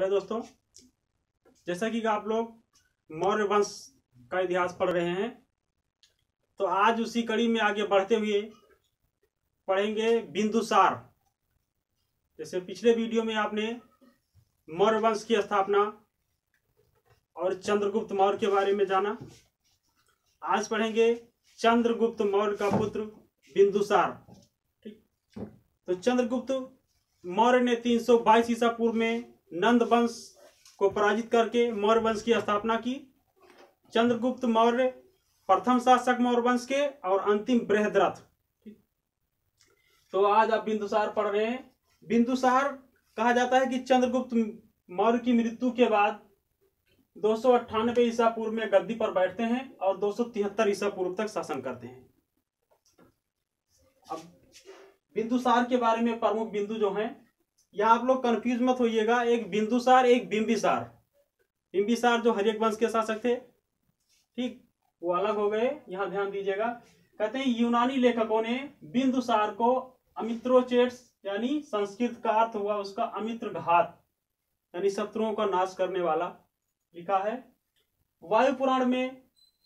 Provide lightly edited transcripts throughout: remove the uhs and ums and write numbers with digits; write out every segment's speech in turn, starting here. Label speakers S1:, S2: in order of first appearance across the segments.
S1: Hello दोस्तों, जैसा कि आप लोग मौर्य वंश का इतिहास पढ़ रहे हैं, तो आज उसी कड़ी में आगे बढ़ते हुए पढ़ेंगे बिंदुसार। जैसे पिछले वीडियो में आपने मौर्य वंश की स्थापना और चंद्रगुप्त मौर्य के बारे में जाना, आज पढ़ेंगे चंद्रगुप्त मौर्य का पुत्र बिंदुसार। ठीक, तो चंद्रगुप्त मौर्य ने 322 ईसा पूर्व में नंद वंश को पराजित करके मौर्य वंश की स्थापना की। चंद्रगुप्त मौर्य प्रथम शासक मौर्य वंश के और अंतिम बृहद्रथ। तो आज आप बिंदुसार पढ़ रहे हैं। बिंदुसार कहा जाता है कि चंद्रगुप्त मौर्य की मृत्यु के बाद 298 ईसा पूर्व में गद्दी पर बैठते हैं और 273 ईसा पूर्व तक शासन करते हैं। अब बिंदुसार के बारे में प्रमुख बिंदु जो हैं, यहाँ आप लोग कंफ्यूज मत होइएगा। एक बिंदुसार, एक बिंबिसार। बिंबिसार जो हर्यक वंश के शासक थे, ठीक, वो अलग हो गए, यहाँ ध्यान दीजिएगा। कहते हैं यूनानी लेखकों ने बिंदुसार को अमित्रोचेट्स, यानी संस्कृत का अर्थ हुआ उसका अमित्र घात, यानी शत्रुओं का नाश करने वाला, लिखा है। वायु पुराण में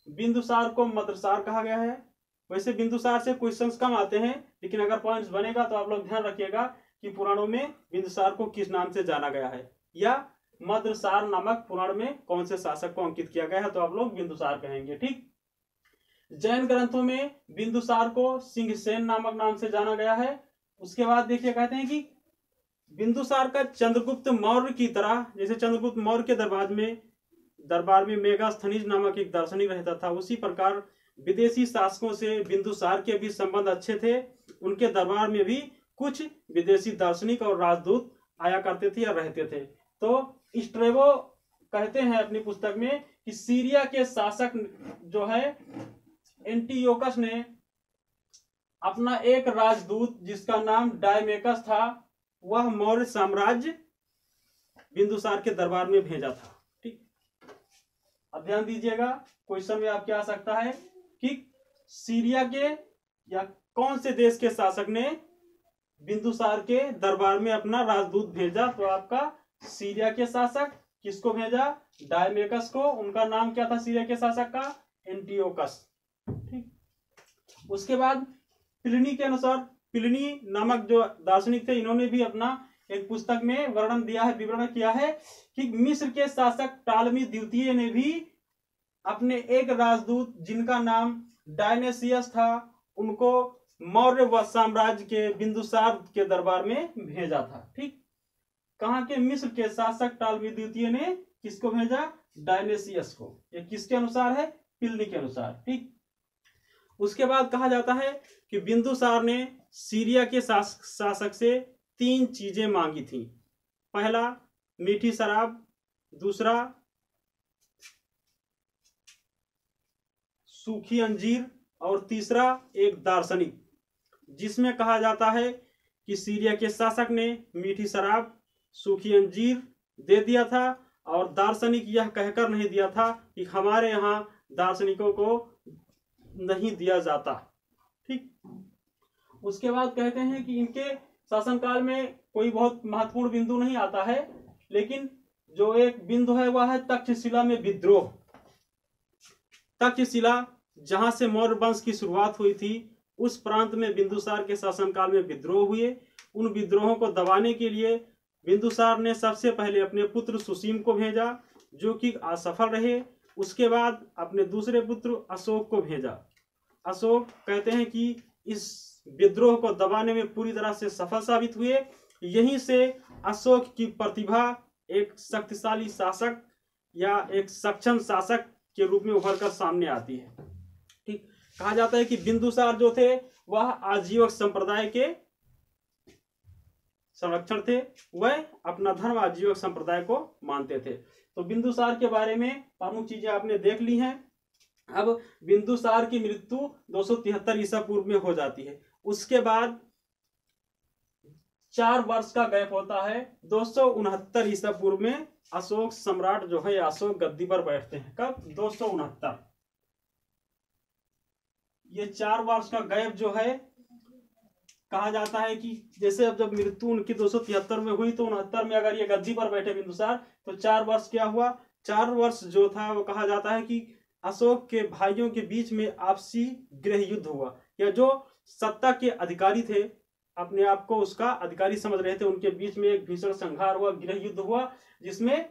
S1: बिंदुसार को मद्रसार कहा गया है। वैसे बिंदुसार से क्वेश्चंस कम आते हैं, लेकिन अगर पॉइंट्स बनेगा तो आप लोग ध्यान रखिएगा कि पुराणों में बिंदुसार को किस नाम से जाना गया है, या मद्रसार नामक पुराण में कौन से शासक को अंकित किया गया है, तो आप लोग बिंदुसार कहेंगे। ठीक, जैन ग्रंथों में बिंदुसार को सिंहसेन नामक नाम से जाना गया है। उसके बाद देखिए, कहते हैं कि बिंदुसार का चंद्रगुप्त मौर्य की तरह, जैसे चंद्रगुप्त मौर्य के दरबार में मेगास्थनीज नामक एक दार्शनिक रहता था, उसी प्रकार विदेशी शासकों से बिंदुसार के भी संबंध अच्छे थे। उनके दरबार में भी कुछ विदेशी दार्शनिक और राजदूत आया करते थे या रहते थे। तो स्ट्रेबो कहते हैं अपनी पुस्तक में कि सीरिया के शासक जो है एंटियोकस ने अपना एक राजदूत जिसका नाम डायमेकस था, वह मौर्य साम्राज्य बिंदुसार के दरबार में भेजा था। ठीक, अब ध्यान दीजिएगा, क्वेश्चन में आपके आ सकता है कि सीरिया के या कौन से देश के शासक ने बिंदुसार के दरबार में अपना राजदूत भेजा, तो आपका सीरिया के शासक किसको भेजा? डायमेकस को। उनका नाम क्या था सीरिया के शासक का? एंटियोकस। ठीक, उसके बाद प्लिनी के अनुसार, प्लिनी नामक जो दार्शनिक थे, इन्होंने भी अपना एक पुस्तक में वर्णन दिया है, विवरण किया है कि मिस्र के शासक टालमी द्वितीय ने भी अपने एक राजदूत जिनका नाम डायनेसियस था, उनको मौर्य साम्राज्य के बिंदुसार के दरबार में भेजा था। ठीक, कहाँ के? मिस्र के शासक टालमी द्वितीय ने किसको भेजा? डायनेसियस को। ये किसके अनुसार है? प्लिनी के अनुसार। ठीक, उसके बाद कहा जाता है कि बिंदुसार ने सीरिया के शासक से 3 चीजें मांगी थी। पहला मीठी शराब, दूसरा सूखी अंजीर, और तीसरा एक दार्शनिक, जिसमें कहा जाता है कि सीरिया के शासक ने मीठी शराब, सूखी अंजीर दे दिया था, और दार्शनिक यह कहकर नहीं दिया था कि हमारे यहाँ दार्शनिकों को नहीं दिया जाता। ठीक, उसके बाद कहते हैं कि इनके शासनकाल में कोई बहुत महत्वपूर्ण बिंदु नहीं आता है, लेकिन जो एक बिंदु है वह है तक्षशिला में विद्रोह। तक्षशिला, जहां से मौर्य वंश की शुरुआत हुई थी, उस प्रांत में बिंदुसार के शासनकाल में विद्रोह हुए। उन विद्रोहों को दबाने के लिए बिंदुसार ने सबसे पहले अपने पुत्र सुसीम को भेजा, जो कि असफल रहे। उसके बाद अपने दूसरे पुत्र अशोक को भेजा। अशोक कहते हैं कि इस विद्रोह को दबाने में पूरी तरह से सफल साबित हुए। यहीं से अशोक की प्रतिभा एक शक्तिशाली शासक या एक सक्षम शासक के रूप में उभर कर सामने आती है। ठीक, कहा जाता है कि बिंदुसार जो थे वह आजीवक संप्रदाय के संरक्षण थे। वह अपना धर्म आजीवक संप्रदाय को मानते थे। तो बिंदुसार के बारे में प्रमुख चीजें आपने देख ली हैं। अब बिंदुसार की मृत्यु 273 ईसा पूर्व में हो जाती है। उसके बाद 4 वर्ष का गैप होता है। 269 ईसा पूर्व में अशोक सम्राट जो है, अशोक गद्दी पर बैठते हैं। कब? 269। ये 4 वर्ष का गैप जो है, कहा जाता है कि जैसे अब जब मृत्यु उनकी 273 में हुई तो 69 में अगर ये गद्दी पर बैठे बिंदुसार तो 4 वर्ष क्या हुआ, 4 वर्ष जो था वो कहा जाता है कि अशोक के भाइयों के बीच में आपसी गृह युद्ध हुआ, या जो सत्ता के अधिकारी थे अपने आप को उसका अधिकारी समझ रहे थे, उनके बीच में एक भीषण संघार हुआ, गृह युद्ध हुआ, जिसमें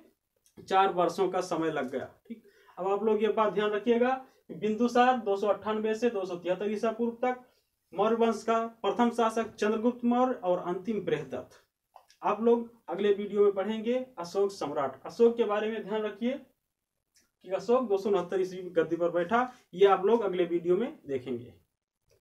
S1: 4 वर्षों का समय लग गया। ठीक, अब आप लोग ये बात ध्यान रखिएगा, बिंदुसार 298 से 273 ईसा पूर्व तक, मौर्य वंश का प्रथम शासक चंद्रगुप्त मौर्य और अंतिम बृहदत्त। आप लोग अगले वीडियो में पढ़ेंगे अशोक सम्राट। अशोक के बारे में ध्यान रखिए कि अशोक 269 ईस्वी गद्दी पर बैठा, ये आप लोग अगले वीडियो में देखेंगे।